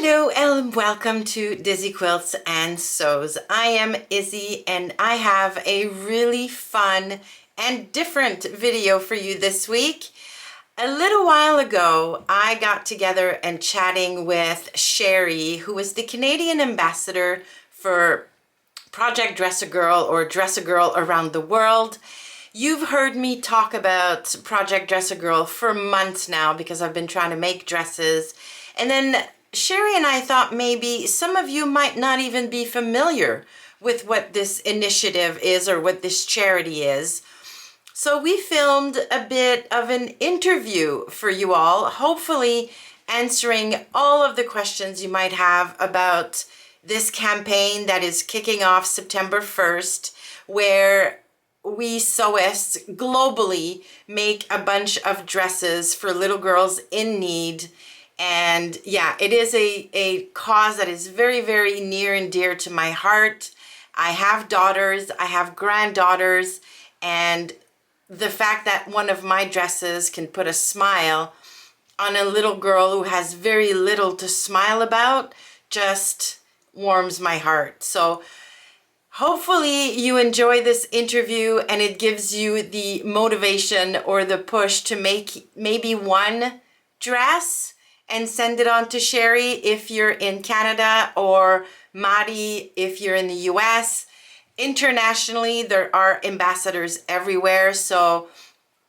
Hello and welcome to Dizzy Quilts and Sews. I am Izzy and I have a really fun and different video for you this week. A little while ago, I got together and chatting with Shari, who is the Canadian ambassador for Project Dress a Girl or Dress a Girl around the world. You've heard me talk about Project Dress a Girl for months now because I've been trying to make dresses. And then Shari and I thought maybe some of you might not even be familiar with what this initiative is or what this charity is. So we filmed a bit of an interview for you all, hopefully answering all of the questions you might have about this campaign that is kicking off September 1st, where we sewists globally make a bunch of dresses for little girls in need. And yeah, it is a cause that is very, very near and dear to my heart. I have daughters, I have granddaughters, and the fact that one of my dresses can put a smile on a little girl who has very little to smile about just warms my heart. So hopefully you enjoy this interview and it gives you the motivation or the push to make maybe one dress and send it on to Shari if you're in Canada, or Madi if you're in the US. Internationally, there are ambassadors everywhere, so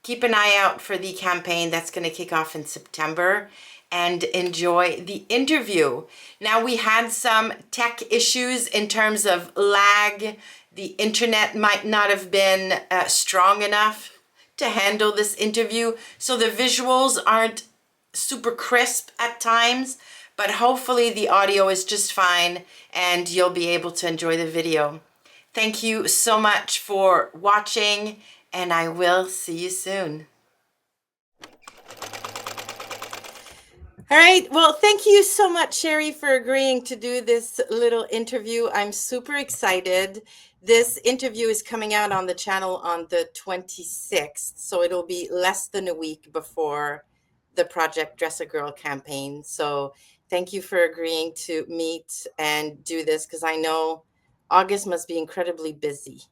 keep an eye out for the campaign that's going to kick off in September and enjoy the interview. Now, we had some tech issues in terms of lag. The internet might not have been strong enough to handle this interview, so the visuals aren't super crisp at times, but hopefully the audio is just fine and you'll be able to enjoy the video. Thank you so much for watching, and I will see you soon. All right, well, thank you so much, Shari, for agreeing to do this little interview. I'm super excited. This interview is coming out on the channel on the 26th, so it'll be less than a week before the Project Dress a Girl campaign. So thank you for agreeing to meet and do this, because I know August must be incredibly busy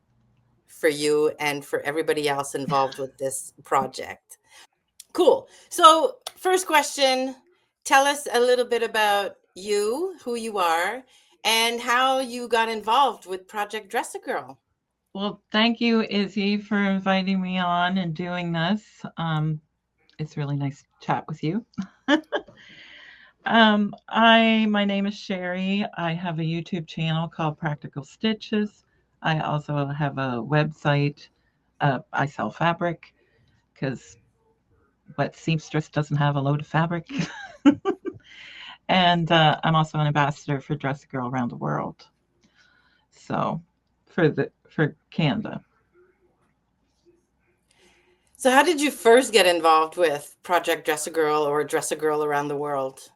for you and for everybody else involved with this project. Cool. So first question, tell us a little bit about you, who you are, and how you got involved with Project Dress a Girl. Well, thank you, Izzy, for inviting me on and doing this. It's really nice to chat with you. My name is Shari. I have a YouTube channel called Practical Stitches. I also have a website. I sell fabric because what seamstress doesn't have a load of fabric? And I'm also an ambassador for Dress a Girl around the world. So for Canada. So how did you first get involved with Project Dress a Girl or Dress a Girl around the world?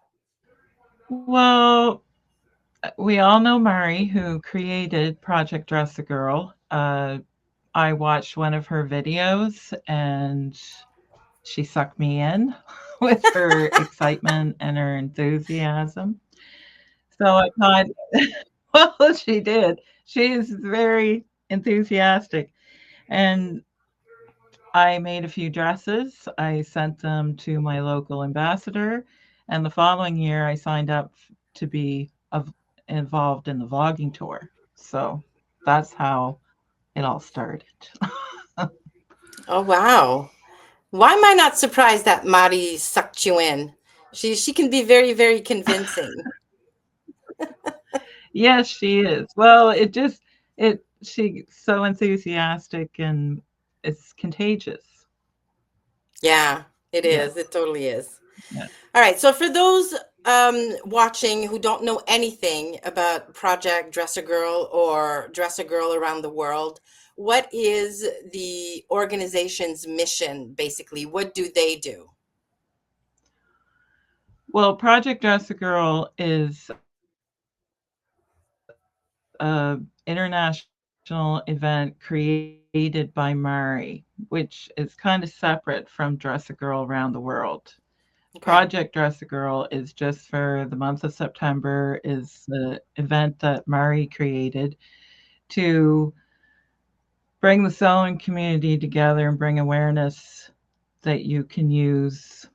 Well, we all know Mari, who created Project Dress a Girl. I watched one of her videos and she sucked me in with her excitement and her enthusiasm. So I thought, well, she did. She is very enthusiastic. And I made a few dresses. I sent them to my local ambassador. And the following year, I signed up to be involved in the vlogging tour. So that's how it all started. Oh, wow. Why am I not surprised that Mari sucked you in? She can be very, very convincing. Yes, she is. Well, she's so enthusiastic and it's contagious. Yeah, it is. Yes. It totally is. Yeah. All right. So for those watching who don't know anything about Project Dress a Girl or Dress a Girl around the world, what is the organization's mission, basically? What do they do? Well, Project Dress a Girl is a international event created by Mari, which is kind of separate from Dress a Girl around the world. Okay. Project Dress a Girl is just for the month of September, is the event that Mari created to bring the sewing community together and bring awareness that you can use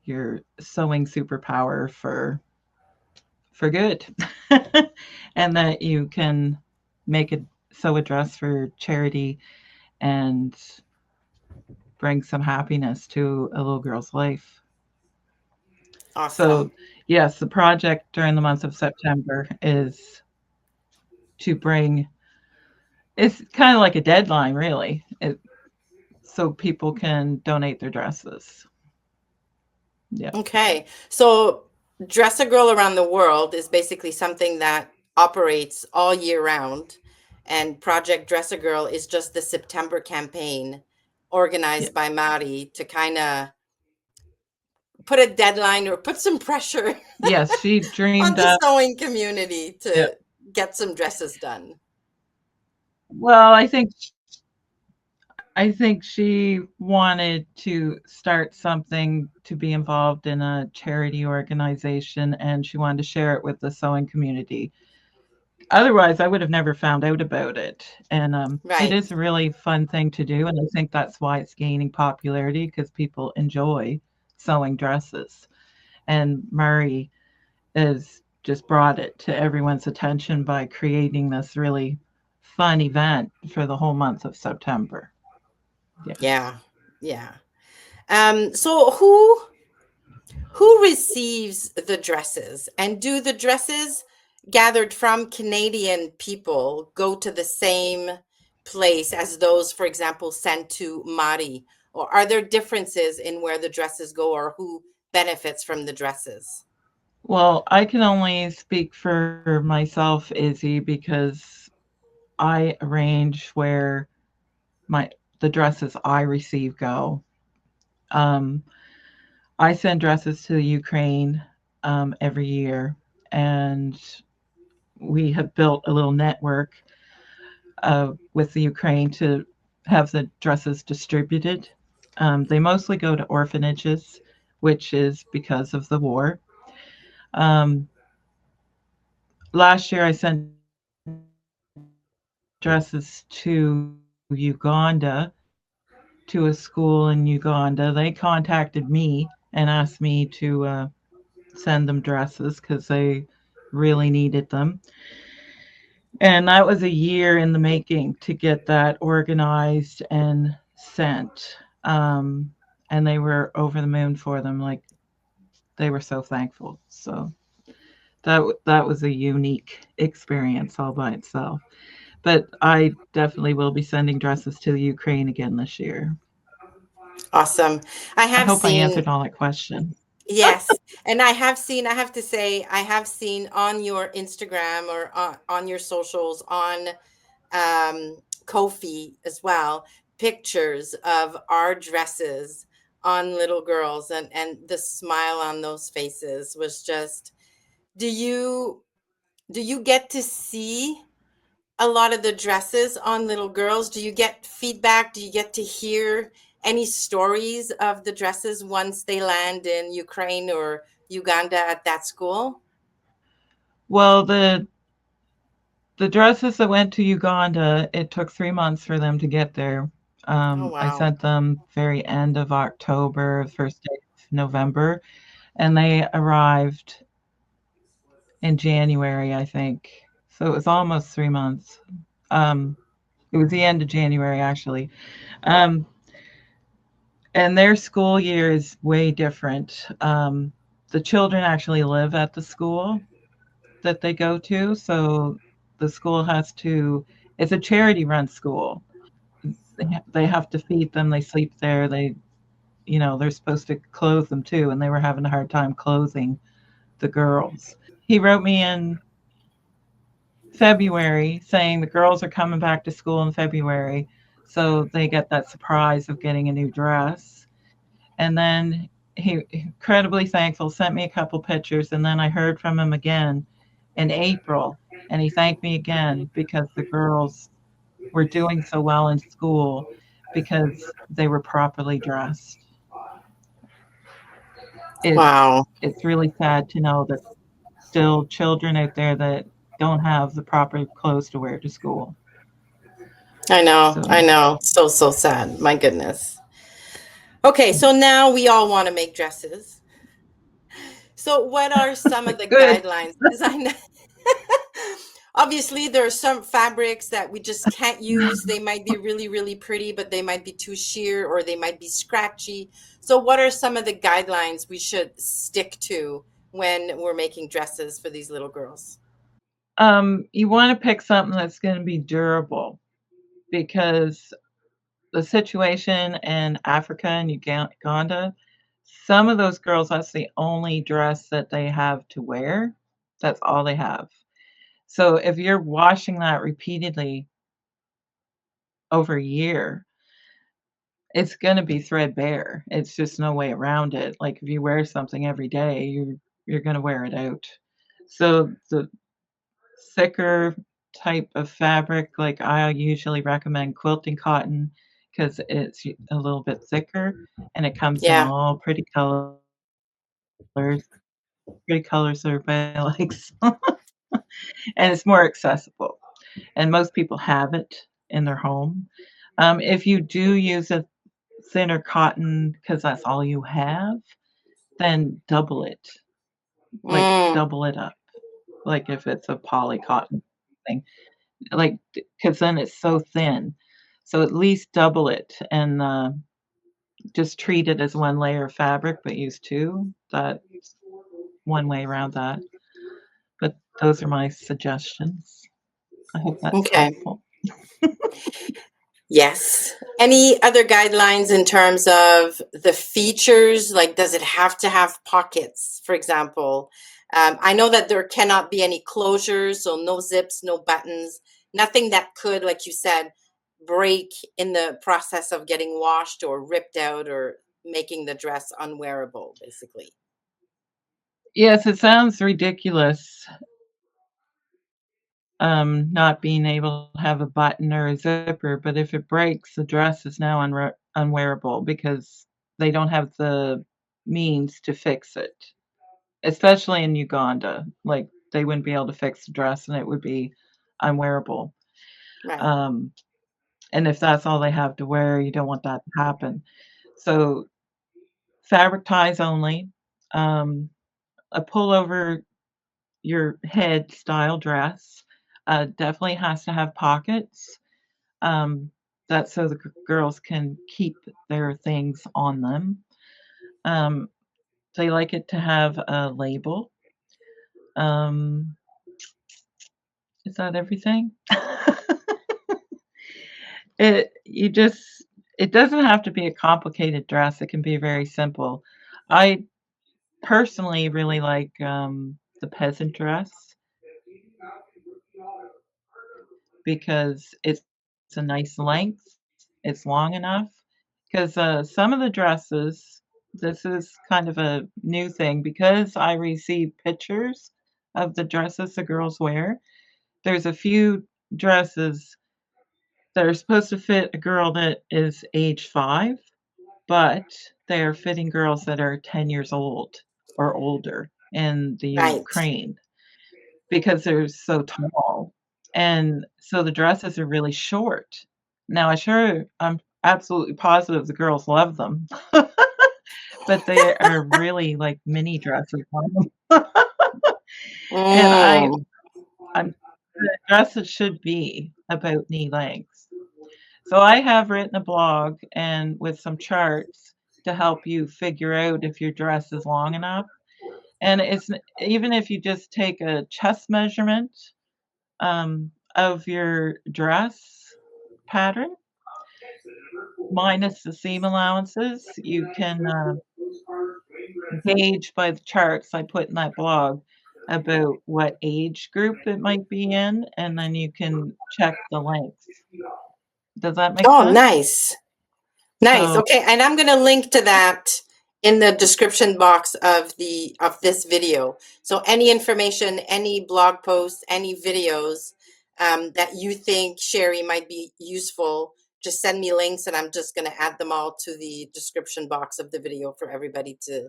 your sewing superpower for good. And that you can make a sew a dress for charity and bring some happiness to a little girl's life. Awesome. So, yes, the project during the month of September is to bring, it's kind of like a deadline, really, so people can donate their dresses. Yeah. Okay. So Dress a Girl Around the World is basically something that operates all year round. And Project Dress a Girl is just the September campaign Yeah. organized by Mari to kind of put a deadline or put some pressure Yes, she on dreamed the up. sewing community Yeah. to get some dresses done. Well, I think she wanted to start something to be involved in a charity organization, and she wanted to share it with the sewing community. Otherwise, I would have never found out about it. And it Right. is a really fun thing to do. And I think that's why it's gaining popularity because people enjoy sewing dresses. And Murray has just brought it to everyone's attention by creating this really fun event for the whole month of September. Yes. Yeah. Yeah. So who receives the dresses? And do the dresses gathered from Canadian people go to the same place as those, for example, sent to Mari? Or are there differences in where the dresses go or who benefits from the dresses? Well, I can only speak for myself, Izzy, because I arrange where my the dresses I receive go. Um, I send dresses to the Ukraine every year, and we have built a little network with the Ukraine to have the dresses distributed. They mostly go to orphanages, which is because of the war. Um, Last year, I sent dresses to Uganda, to a school in Uganda. They contacted me and asked me to send them dresses because they really needed them. And that was a year in the making to get that organized and sent. And they were over the moon for them. Like they were so thankful. So that was a unique experience all by itself. But I definitely will be sending dresses to the Ukraine again this year. Awesome. I I have hope I seen, answered all that question. yes, and I have seen, I have to say, I have seen on your Instagram or on your socials on Kofi as well, pictures of our dresses on little girls, and the smile on those faces was just, do you get to see a lot of the dresses on little girls? Do you get feedback? Do you get to hear any stories of the dresses once they land in Ukraine or Uganda at that school? Well, the dresses that went to Uganda, it took 3 months for them to get there. Oh, I wow. sent them very end of October, first day of November, and they arrived in January, I think. So it was almost 3 months. Um, it was the end of January, actually. Um, and their school year is way different. The children actually live at the school that they go to, so the school has to. It's a charity-run school. They have to feed them. They sleep there. They're supposed to clothe them too, and they were having a hard time clothing the girls. He wrote me in February saying the girls are coming back to school in February, so they get that surprise of getting a new dress. And then he incredibly thankful sent me a couple pictures, and then I heard from him again in April, and he thanked me again because the girls were doing so well in school because they were properly dressed. Wow. It's really sad to know that still children out there that don't have the proper clothes to wear to school. I know. I So know. So, so sad. My goodness. Okay, so now we all want to make dresses. So, what are some of the good. guidelines? Because I know obviously there are some fabrics that we just can't use. They might be really, really pretty, but they might be too sheer or they might be scratchy. So, what are some of the guidelines we should stick to when we're making dresses for these little girls? You want to pick something that's going to be durable because the situation in Africa and Uganda, some of those girls, that's the only dress that they have to wear. That's all they have. So if you're washing that repeatedly over a year, it's going to be threadbare. It's just no way around it. Like if you wear something every day, you're going to wear it out. So the thicker type of fabric, like I usually recommend quilting cotton because it's a little bit thicker and it comes in Yeah. all pretty colors. Pretty colors everybody likes, and it's more accessible. And most people have it in their home. If you do use a thinner cotton because that's all you have, then double it, like Mm, double it up. Like if it's a poly cotton thing, like because then it's so thin. So at least double it and just treat it as one layer of fabric, but use two. That's one way around that. But those are my suggestions. I hope that's okay. helpful. Yes. Any other guidelines in terms of the features? Like, does it have to have pockets, for example? I know that there cannot be any closures, so no zips, no buttons, nothing that could, like you said, break in the process of getting washed or ripped out or making the dress unwearable, basically. Yes, it sounds ridiculous, not being able to have a button or a zipper, but if it breaks, the dress is now unwearable because they don't have the means to fix it, especially in Uganda. Like, they wouldn't be able to fix the dress and it would be unwearable. Right. Um, and if that's all they have to wear, you don't want that to happen. So, fabric ties only. Um, a pullover your head style dress definitely has to have pockets. Um, that's so the girls can keep their things on them. Um, they like it to have a label. Um, is that everything? it you just it doesn't have to be a complicated dress. It can be very simple. I personally really like the peasant dress because it's a nice length, it's long enough. Because some of the dresses, this is kind of a new thing, because I receive pictures of the dresses the girls wear. There's a few dresses that are supposed to fit a girl that is age 5, but they are fitting girls that are 10 years old or older in the Right. Ukraine because they're so tall, and so the dresses are really short. Now, I'm absolutely positive the girls love them, but they are really like mini dresses on them. And Mm. I'm the dresses should be about knee length. So I have written a blog and with some charts to help you figure out if your dress is long enough. And it's even if you just take a chest measurement of your dress pattern minus the seam allowances, you can gauge by the charts I put in that blog about what age group it might be in, and then you can check the length. Does that make Oh, sense? nice. Nice. So, Okay, and I'm going to link to that in the description box of this video. So any information, any blog posts, any videos that you think Shari might be useful, just send me links, and I'm just going to add them all to the description box of the video for everybody to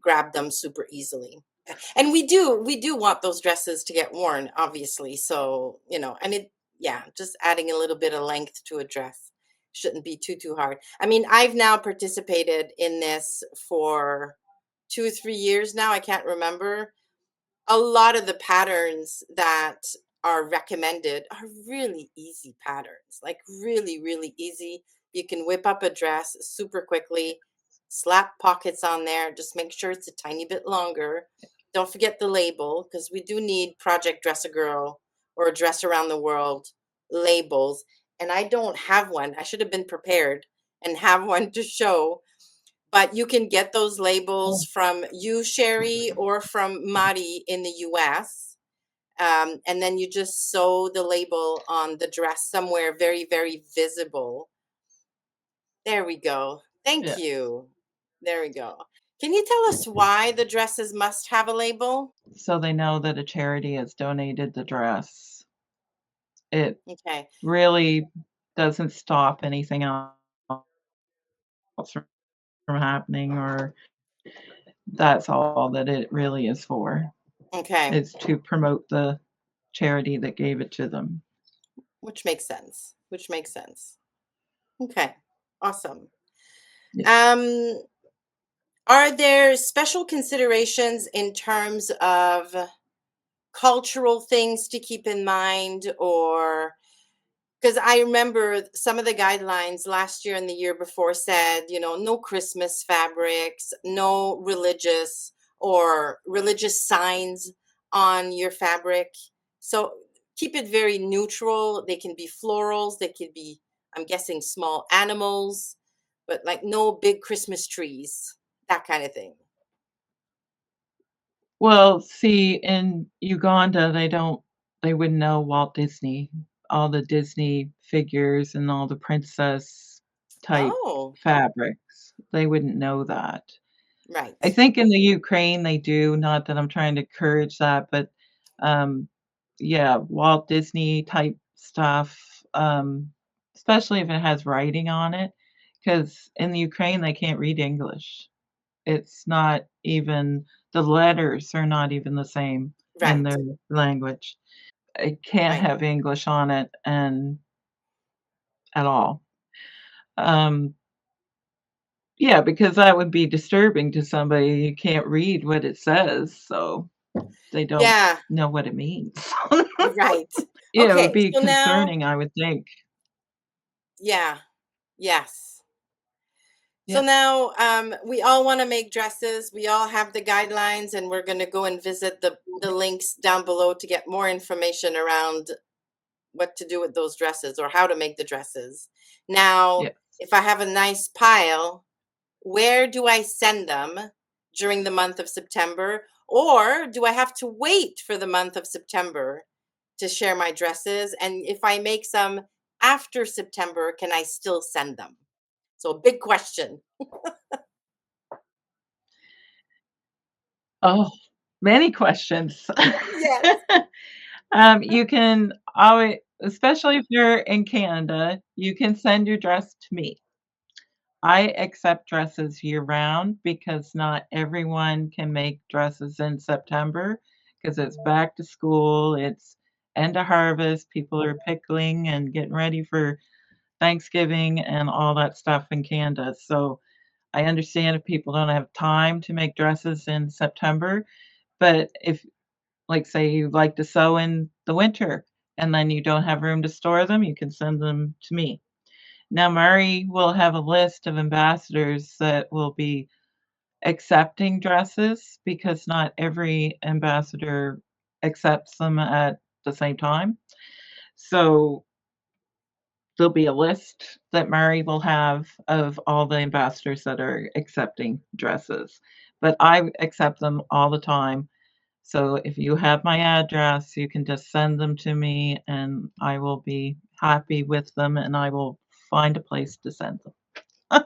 grab them super easily. And we do want those dresses to get worn, obviously. So, and yeah, just adding a little bit of length to a dress shouldn't be too hard. I mean, I've now participated in this for 2 or 3 years now. I can't remember. A lot of the patterns that are recommended are really easy patterns, like really, really easy. You can whip up a dress super quickly, slap pockets on there, just make sure it's a tiny bit longer. Don't forget the label, because we do need Project Dress a Girl or Dress Around the World labels. And I don't have one. I should have been prepared and have one to show, but you can get those labels Oh, from you, Sherry, or from Mari in the US. And then you just sew the label on the dress somewhere very, very visible. There we go. Thank yeah. you. There we go. Can you tell us why the dresses must have a label? So they know that a charity has donated the dress. It Okay. really doesn't stop anything else from happening, or that's all that it really is for, Okay. is to promote the charity that gave it to them. Which makes sense. Which makes sense. Okay. Awesome. Yeah. Um, are there special considerations in terms of cultural things to keep in mind, or because I remember some of the guidelines last year and the year before said, no Christmas fabrics, no religious signs on your fabric. So keep it very neutral. They can be florals, they could be, I'm guessing, small animals, but like no big Christmas trees, that kind of thing. Well, see, in Uganda, they wouldn't know Walt Disney, all the Disney figures and all the princess type Oh, fabrics. They wouldn't know that. I right, think in the Ukraine they do, not that I'm trying to encourage that, but, um, yeah, Walt Disney type stuff, especially if it has writing on it, because in the Ukraine, they can't read English. It's not even the letters are not even the same in right, their language. It can't right. have English on it and at all. Um, yeah, because that would be disturbing to somebody. You can't read what it says, so they don't Yeah, know what it means. right. Yeah, it would Okay, be so now, concerning, I would think. yeah, yes. So Yeah, now, we all want to make dresses. We all have the guidelines, and we're going to go and visit the links down below to get more information around what to do with those dresses or how to make the dresses. Now, yeah. if I have a nice pile, where do I send them during the month of September? Or do I have to wait for the month of September to share my dresses? And if I make some after September, can I still send them? So, a big question. Oh, many questions. Yes. You can always, especially if you're in Canada, you can send your dress to me. I accept dresses year-round because not everyone can make dresses in September, because it's back to school, it's end of harvest, people are pickling and getting ready for Thanksgiving and all that stuff in Canada, so I understand if people don't have time to make dresses in September, but if, like, say you like to sew in the winter and then you don't have room to store them, you can send them to me. Now, Murray will have a list of ambassadors that will be accepting dresses because not every ambassador accepts them at the same time. So there'll be a list that Murray will have of all the ambassadors that are accepting dresses. But I accept them all the time. So if you have my address, you can just send them to me and I will be happy with them and I will find a place to send them.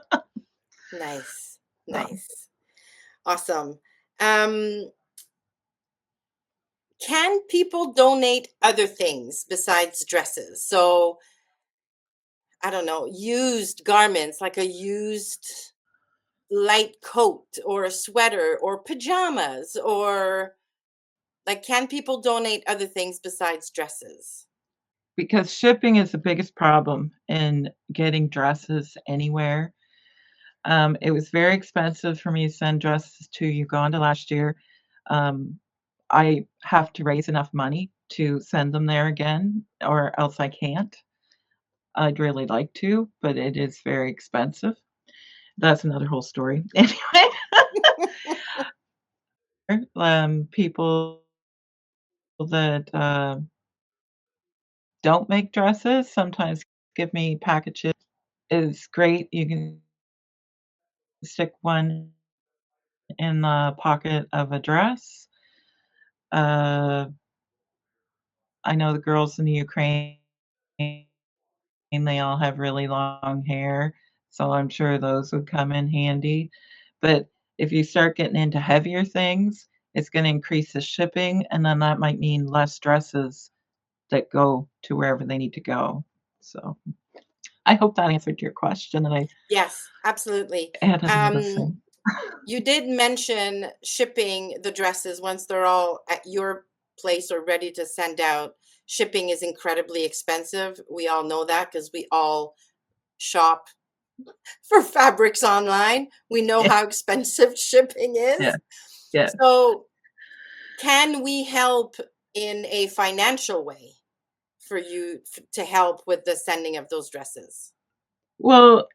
Nice. So, Nice. Awesome. Um, can people donate other things besides dresses? So, I don't know, used garments, like a used light coat or a sweater or pajamas, or like, can people donate other things besides dresses? Because shipping is the biggest problem in getting dresses anywhere. It was very expensive for me to send dresses to Uganda last year. Um, I have to raise enough money to send them there again, or else I can't. I'd really like to, but it is very expensive. That's another whole story. Anyway, people that don't make dresses sometimes give me packages. It's great. You can stick one in the pocket of a dress. Uh, I know the girls in the Ukraine, they all have really long hair, so I'm sure those would come in handy. But if you start getting into heavier things, it's gonna increase the shipping, and then that might mean less dresses that go to wherever they need to go. So, I hope that answered your question, and I Yes, absolutely. added a little Um, thing. you did mention shipping the dresses once they're all at your place or ready to send out. Shipping is incredibly expensive. We all know that because we all shop for fabrics online. We know Yeah, how expensive shipping yeah, is. yeah. So, can we help in a financial way for you to help with the sending of those dresses? Well,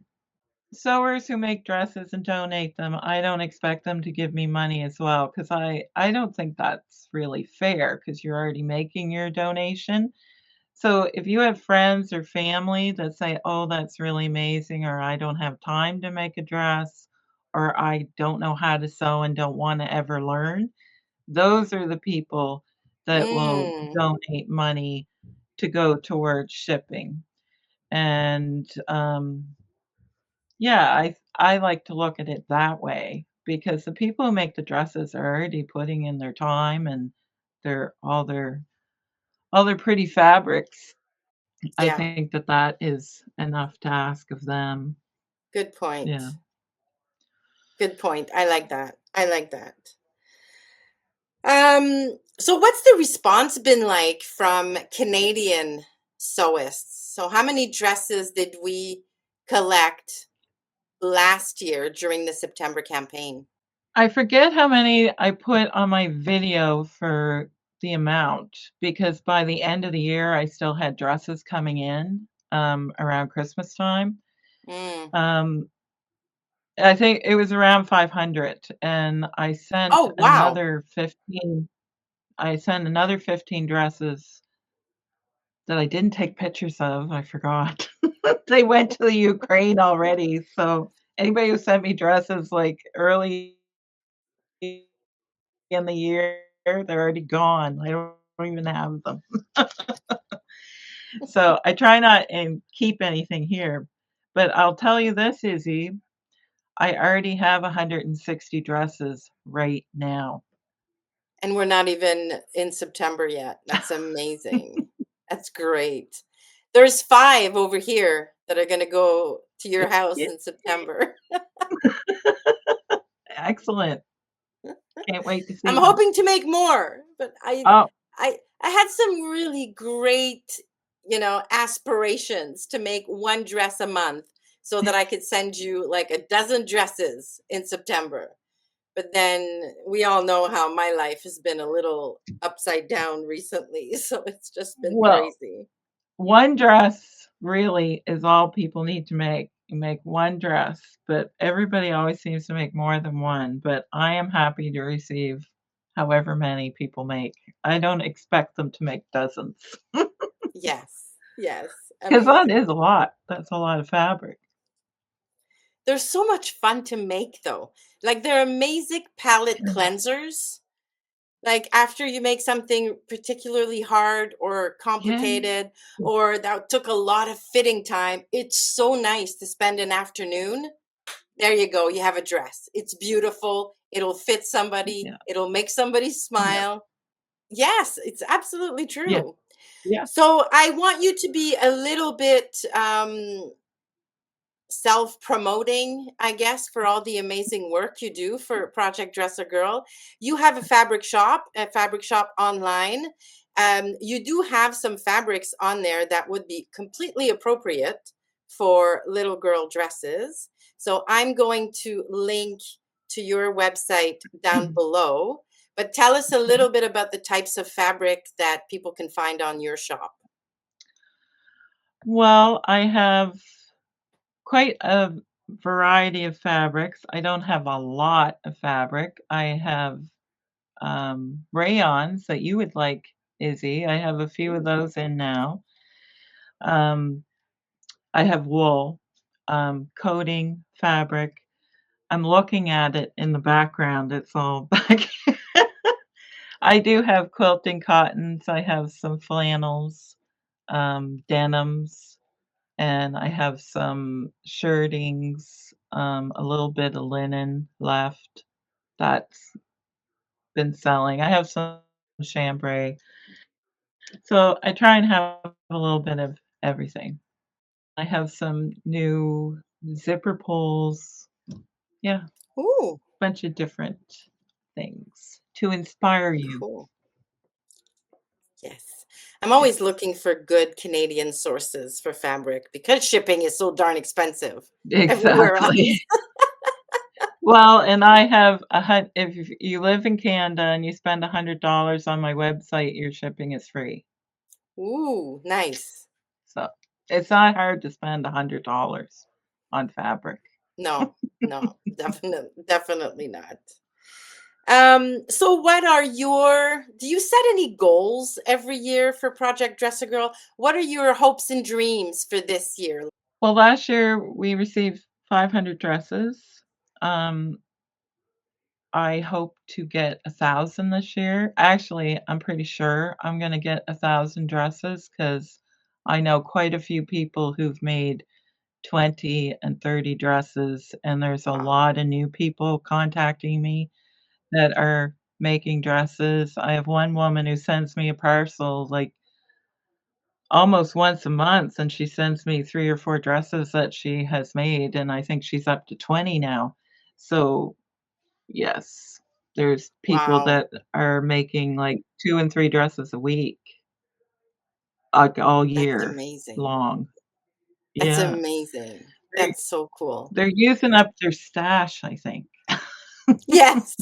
sewers who make dresses and donate them, I don't expect them to give me money as well, because I don't think that's really fair. Because 'cause you're already making your donation. So, if you have friends or family that say, "Oh, that's really amazing," or "I don't have time to make a dress," or "I don't know how to sew and don't wanna ever learn," those are the people that will Mm, donate money to go towards shipping. And, yeah, I like to look at it that way because the people who make the dresses are already putting in their time and their pretty fabrics. I yeah, think that that is enough to ask of them. good Yeah. point. Good point. I like that. I like that. So what's the response been like from Canadian sewists? So how many dresses did we collect last year during the September campaign? I forget how many I put on my video for the amount because by the end of the year, I still had dresses coming in, around Christmas time. Mm. Um, I think it was around 500, and Oh, wow. I sent another 15 dresses that I didn't take pictures of, I forgot. They went to the Ukraine already, so anybody who sent me dresses, like, early in the year, they're already gone. I don't even have them. So, I try not and keep anything here, but I'll tell you this, Izzy, I already have 160 dresses right now. And we're not even in September yet. That's amazing. That's great. There's 5 over here that are gonna go to your house Yeah, in September. excellent. Can't wait to I'm see them. hoping to make more, but Oh, I had some really great, aspirations to make one dress a month so that I could send you like a dozen dresses in September. But then we all know how my life has been a little upside down recently, so it's just been well, crazy. one dress really is all people need to make. You make one dress, but everybody always seems to make more than one, but I am happy to receive however many people make. I don't expect them to make dozens, Yes, yes, because that amazing. is a lot. That's a lot of fabric. They're so much fun to make though. Like they're amazing palette cleansers. Like after you make something particularly hard or Yeah. complicated or that took a lot of fitting time, it's so nice to spend an afternoon. There you go. You have a dress. It's beautiful. It'll fit somebody. Yeah. It'll make somebody Yeah. smile. Yes, it's absolutely Yeah. true. Yeah. So I want you to be a little bit self-promoting, I guess, for all the amazing work you do for Project Dress a Girl. You have a fabric shop online. You do have some fabrics on there that would be completely appropriate for little girl dresses. So I'm going to link to your website down below. But tell us a little bit about the types of fabric that people can find on your shop. Well, I have quite a variety of fabrics. I don't have a lot of fabric. I have rayons that you would like, Izzy. I have a few of those in now. Um, I have wool, coating, fabric. I'm looking at it in the background. It's all back. I do have quilting cottons. I have some flannels, denims, and I have some shirtings, a little bit of linen left that's been selling. I have some chambray. So I try and have a little bit of everything. I have some new zipper pulls. Yeah, Ooh, bunch of different things to inspire you. cool. Yes. I'm Yeah, always looking for good Canadian sources for fabric because shipping is so darn expensive everywhere else. exactly. Well, and I have if you live in Canada and you spend $100 on my website, your shipping is free. Ooh, nice. So it's not hard to spend $100 on fabric. No, no, definitely not. So what are do you set any goals every year for Project Dress a Girl? What are your hopes and dreams for this year? Well, last year we received 500 dresses. Um, I hope to get 1,000 this year. Actually, I'm pretty sure I'm gonna get 1,000 dresses because I know quite a few people who've made 20 and 30 dresses, and there's a Wow. lot of new people contacting me that are making dresses. I have one woman who sends me a parcel, like, almost once a month, and she sends me 3 or 4 dresses that she has made, and I think she's up to 20 now. So, yes, there's people Wow. that are making, like, 2 and 3 dresses a week, like, all That's year amazing. long. That's Yeah. amazing. They're That's so cool. they're using up their stash, I think. Yes.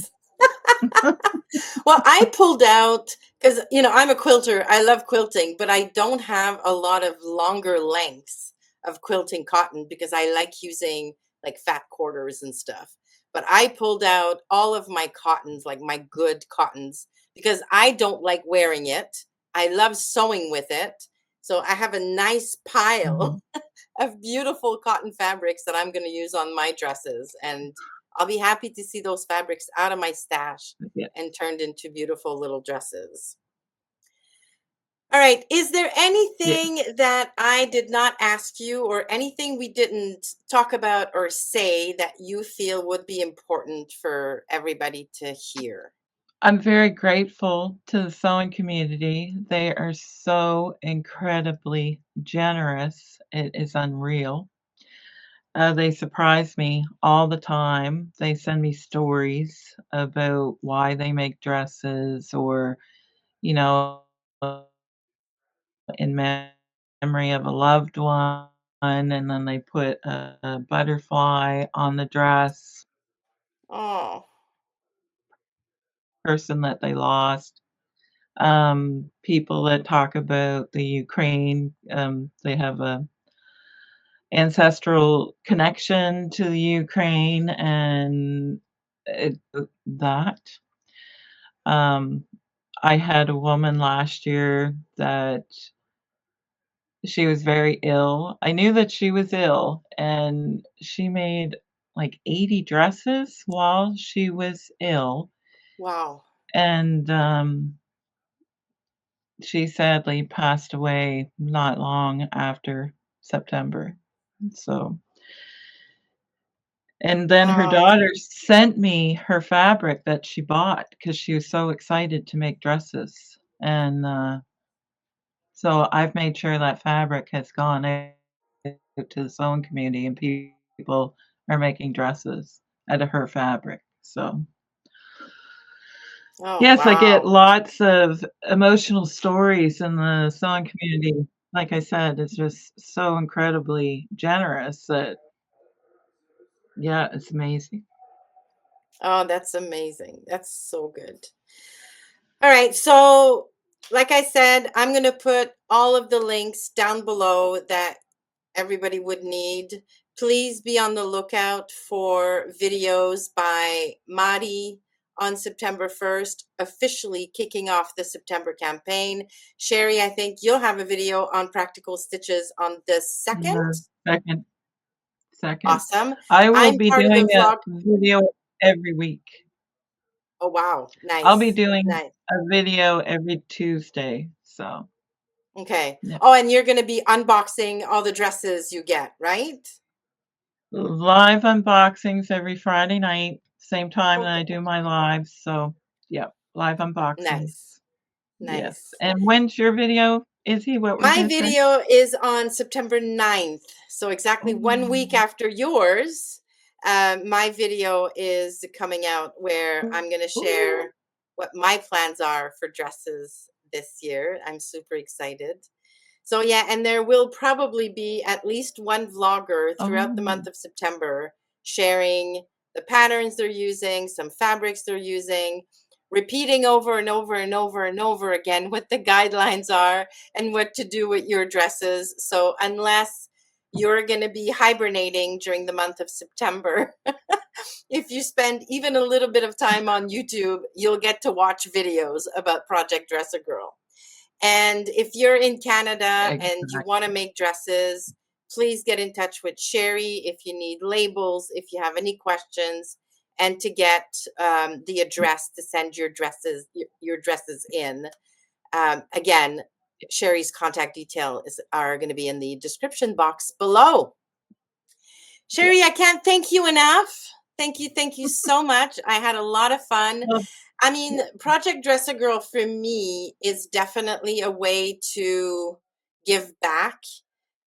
Well, I pulled out because, I'm a quilter. I love quilting, but I don't have a lot of longer lengths of quilting cotton because I like using like fat quarters and stuff. But I pulled out all of my cottons, like my good cottons, because I don't like wearing it. I love sewing with it. So I have a nice pile Mhm. of beautiful cotton fabrics that I'm going to use on my dresses. And I'll be happy to see those fabrics out of my stash Yeah. and turned into beautiful little dresses. All right. Is there Yes. anything that I did not ask you or anything we didn't talk about or say that you feel would be important for everybody to hear? I'm very grateful to the sewing community. They are so incredibly generous. It is unreal. They surprise me all the time. They send me stories about why they make dresses or, you know, in memory of a loved one, and then they put a butterfly on the dress, Oh, person that they lost. People that talk about the Ukraine, they have a ancestral connection to the Ukraine and that. Um, I had a woman last year that she was very ill. I knew that she was ill, and she made like 80 dresses while she was ill, wow. and she sadly passed away not long after September. So, and then her Wow. daughter sent me her fabric that she bought because she was so excited to make dresses. And so I've made sure that fabric has gone out to the sewing community and people. people are making dresses out of her fabric. So Oh, yes, I get wow. lots of emotional stories in the sewing community. Like I said, it's just so incredibly generous that, yeah, it's amazing. Oh, that's amazing. That's so good. All right. So, like I said, I'm going to put all of the links down below that everybody would need. Please be on the lookout for videos by Madi on September 1st, officially kicking off the September campaign. Shari, I think you'll have a video on practical stitches on the 2nd. Yeah, second. Awesome. I will I'm be part of doing the a vlog. video every week. Oh, wow. I'll be Nice. doing Nice. a video every Tuesday. So, Okay. yeah. Oh, and you're going to be unboxing all the dresses you get, right? Live unboxings every Friday night, same time that I Okay. do my lives. So, yeah, live Nice. unboxings. Yes. Nice. And when's your video, Izzy? What were you My going to say? video is on September 9th. So exactly 1 week Oh, after yours, my video is coming out where I'm going to share what my plans are for dresses this year. I'm super excited. So yeah, and there will probably be at least one vlogger throughout the oh, month of September sharing the patterns they're using, some fabrics they're using, repeating over and over and over and over again what the guidelines are and what to do with your dresses. So unless you're going to be hibernating during the month of September, if you spend even a little bit of time on YouTube, you'll get to watch videos about Project Dress a Girl. And if you're in Canada and you want to exactly. make dresses, please get in touch with Shari if you need labels, if you have any questions, and to get the address to send your dresses in. Again, Shari's contact details are going to be in the description box below. Yeah. Shari, I can't thank you enough. Thank you so much. I had a lot of fun. Well, I mean, yeah. Project Dress a Girl for me is definitely a way to give back.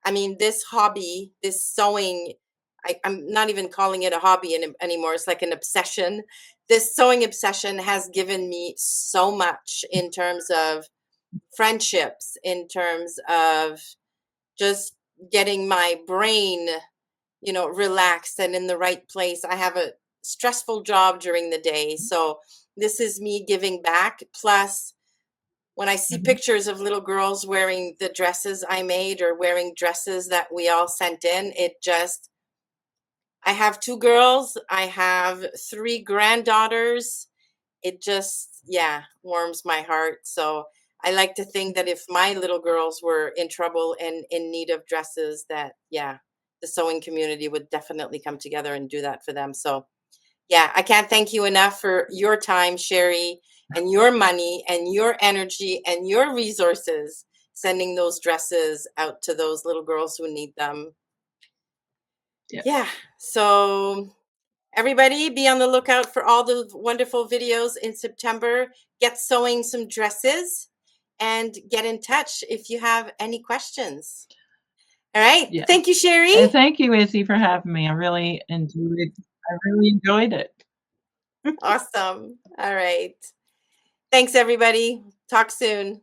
I mean, this hobby, this sewing, I'm not even calling it a hobby anymore. It's like an obsession. This sewing obsession has given me so much in terms of friendships, in terms of just getting my brain, relaxed and in the right place. I have a stressful job during the day. So this is me giving back. Plus, when I see Mhm. pictures of little girls wearing the dresses I made or wearing dresses that we all sent in, I have 2 girls, I have 3 granddaughters. It just, yeah, warms my heart. So I like to think that if my little girls were in trouble and in need of dresses, that, yeah, the sewing community would definitely come together and do that for them. So yeah, I can't thank you enough for your time, Shari, and your money and your energy and your resources sending those dresses out to those little girls who need them. Yeah. Yeah. So everybody be on the lookout for all the wonderful videos in September. Get sewing some dresses and get in touch if you have any questions. All right. Yeah. Thank you, Shari. And thank you, Izzy, for having me. I really enjoyed it. Awesome. All right. Thanks, everybody. Talk soon.